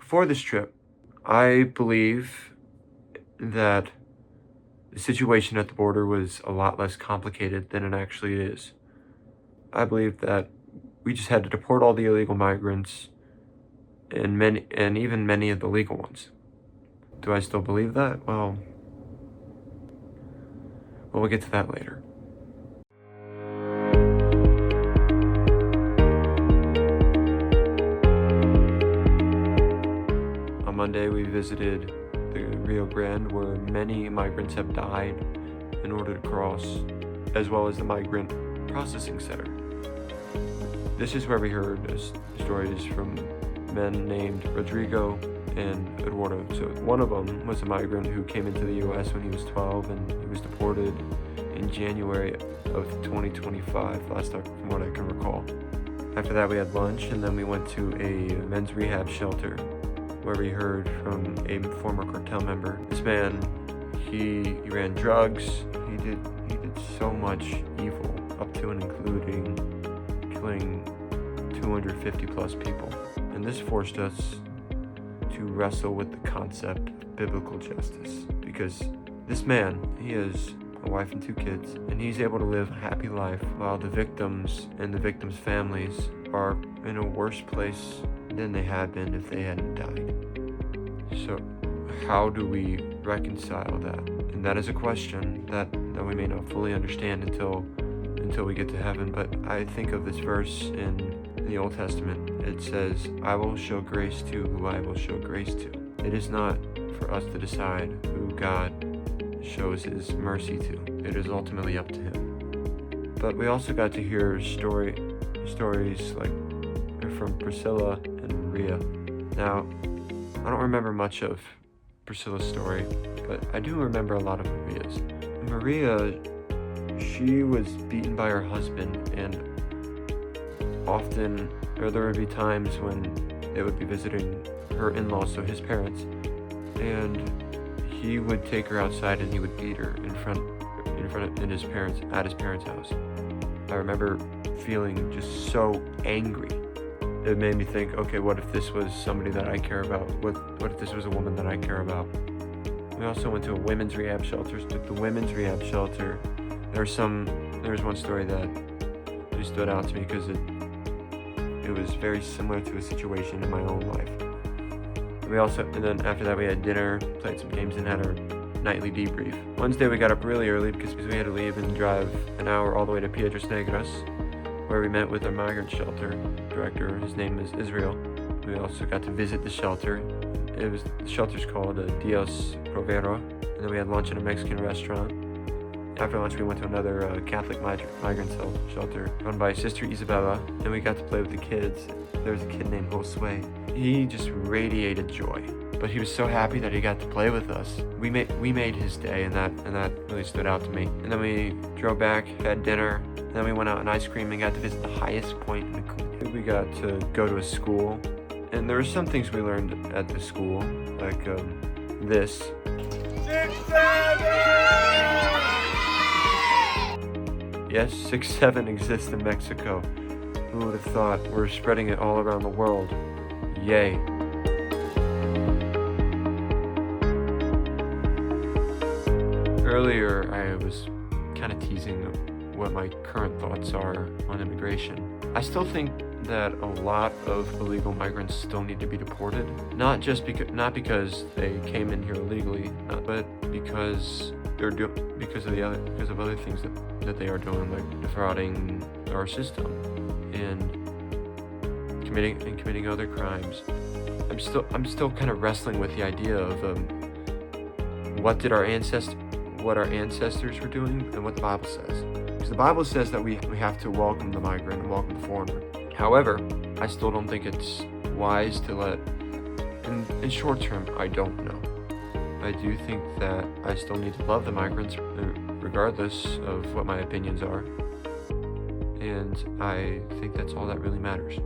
before this trip, I believe that the situation at the border was a lot less complicated than it actually is. I believe that we just had to deport all the illegal migrants and even many of the legal ones. Do I still believe that? Well, we'll get to that later. On Monday, we visited the Rio Grande, where many migrants have died in order to cross, as well as the Migrant Processing Center. This is where we heard stories from men named Rodrigo and Eduardo. So one of them was a migrant who came into the U.S. when he was 12, and he was deported in January of 2025, last time from what I can recall. After that, we had lunch, and then we went to a men's rehab shelter where we heard from a former cartel member. This man, he ran drugs. He did so much evil, up to and including killing 250 plus people. And this forced us to wrestle with the concept of biblical justice, because this man, he has a wife and 2 kids, and he's able to live a happy life while the victims and the victims' families are in a worse place than they had been if they hadn't died. So how do we reconcile that? And that is a question that we may not fully understand until we get to heaven. But I think of this verse in the Old Testament. It says, I will show grace to who I will show grace to. It is not for us to decide who God shows his mercy to. It is ultimately up to him. But we also got to hear stories like from Priscilla and Maria. Now, I don't remember much of Priscilla's story, but I do remember a lot of Maria's. Maria, she was beaten by her husband, and often, or there would be times when they would be visiting her in-laws, so his parents, and he would take her outside and he would beat her at his parents' house. I remember feeling just so angry. It made me think, okay, what if this was somebody that I care about? What if this was a woman that I care about? We also went to a women's rehab shelter. At the women's rehab shelter, there was one story that really stood out to me because it was very similar to a situation in my own life. And then after that we had dinner, played some games, and had our nightly debrief. Wednesday we got up really early because we had to leave and drive an hour all the way to Piedras Negras, where we met with our migrant shelter director. His name is Israel. We also got to visit the shelter. The shelter's called Dios Provero. And then we had lunch in a Mexican restaurant. After lunch, we went to another Catholic migrant shelter run by Sister Isabella, and we got to play with the kids. There was a kid named Josue. He just radiated joy, but he was so happy that he got to play with us. We made his day, and that really stood out to me. And then we drove back, had dinner, and then we went out on ice cream and got to visit the highest point in the country. We got to go to a school, and there were some things we learned at the school, like this. 6-7! Yes, 6-7 exists in Mexico. Who would have thought? We're spreading it all around the world. Yay. Earlier, I was kind of teasing what my current thoughts are on immigration. I still think that a lot of illegal migrants still need to be deported. Not because they came in here illegally, but because of other things that they are doing, like defrauding our system and committing other crimes. I'm still kind of wrestling with the idea of what our ancestors were doing and what the Bible says. Because the Bible says that we have to welcome the migrant and welcome the foreigner. However, I still don't think it's wise to let, in short term, I don't know. I do think that I still need to love the migrants regardless of what my opinions are. And I think that's all that really matters.